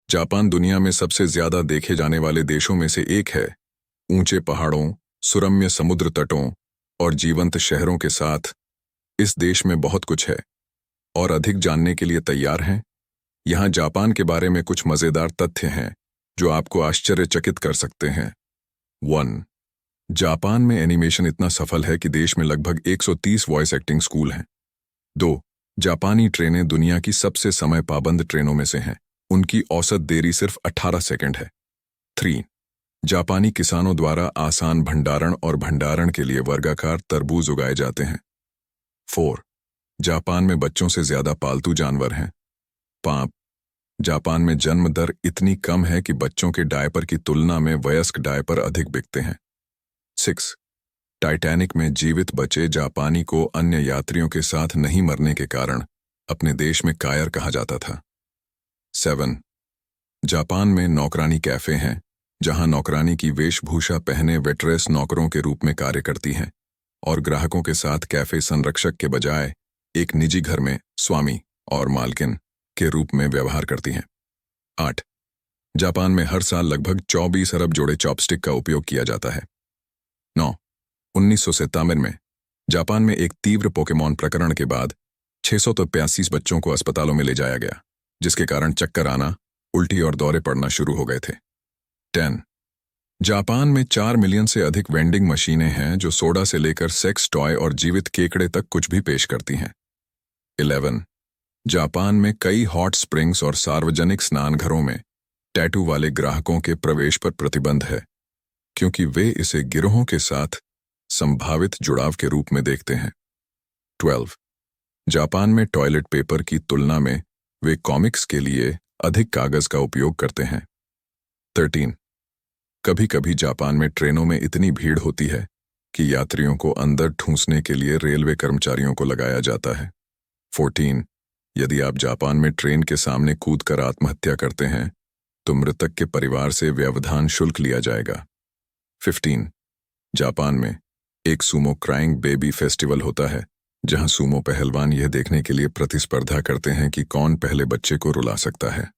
Japan दुनिया में सबसे ज्यादा देखे जाने वाले देशों में से एक है। ऊंचे पहाड़ों, सुरम्य समुद्र तटों और जीवंत शहरों के साथ इस देश में बहुत कुछ है। और अधिक जानने के लिए तैयार हैं? यहाँ जापान के बारे में कुछ मजेदार तथ्य हैं जो आपको आश्चर्यचकित कर सकते हैं। 1. जापान में एनिमेशन इतना सफल है कि देश में लगभग 130 वॉइस एक्टिंग स्कूल हैं। 2. जापानी ट्रेनें दुनिया की सबसे समय पाबंद ट्रेनों में से हैं। उनकी औसत देरी सिर्फ 18 सेकंड है। 3. जापानी किसानों द्वारा आसान भंडारण और भंडारण के लिए वर्गाकार तरबूज उगाए जाते हैं। 4. जापान में बच्चों से ज्यादा पालतू जानवर हैं। 5. जापान में जन्म दर इतनी कम है कि बच्चों के डायपर की तुलना में वयस्क डायपर अधिक बिकते हैं। 6. टाइटैनिक में जीवित बचे जापानी को अन्य यात्रियों के साथ नहीं मरने के कारण अपने देश में कायर कहा जाता था। 7. जापान में नौकरानी कैफे हैं जहां नौकरानी की वेशभूषा पहने वेटरेस नौकरों के रूप में कार्य करती हैं और ग्राहकों के साथ कैफे संरक्षक के बजाय एक निजी घर में स्वामी और मालकिन के रूप में व्यवहार करती हैं। 8. जापान में हर साल लगभग 24 अरब जोड़े चॉपस्टिक का उपयोग किया जाता है। 9. 1997 में जापान में एक तीव्र पोकेमॉन प्रकरण के बाद 685 बच्चों को अस्पतालों में ले जाया गया, जिसके कारण चक्कर आना, उल्टी और दौरे पड़ना शुरू हो गए थे। 10. जापान में 4 मिलियन से अधिक वेंडिंग मशीनें हैं जो सोडा से लेकर सेक्स टॉय और जीवित केकड़े तक कुछ भी पेश करती हैं। 11. जापान में कई हॉट स्प्रिंग्स और सार्वजनिक स्नान घरों में टैटू वाले ग्राहकों के प्रवेश पर प्रतिबंध है, क्योंकि वे इसे गिरोहों के साथ संभावित जुड़ाव के रूप में देखते हैं। 12. जापान में टॉयलेट पेपर की तुलना में वे कॉमिक्स के लिए अधिक कागज का उपयोग करते हैं। 13. कभी कभी जापान में ट्रेनों में इतनी भीड़ होती है कि यात्रियों को अंदर ठूंसने के लिए रेलवे कर्मचारियों को लगाया जाता है। 14. यदि आप जापान में ट्रेन के सामने कूदकर आत्महत्या करते हैं तो मृतक के परिवार से व्यवधान शुल्क लिया जाएगा। 15. जापान में एक सूमो क्राइंग बेबी फेस्टिवल होता है जहां सूमो पहलवान यह देखने के लिए प्रतिस्पर्धा करते हैं कि कौन पहले बच्चे को रुला सकता है।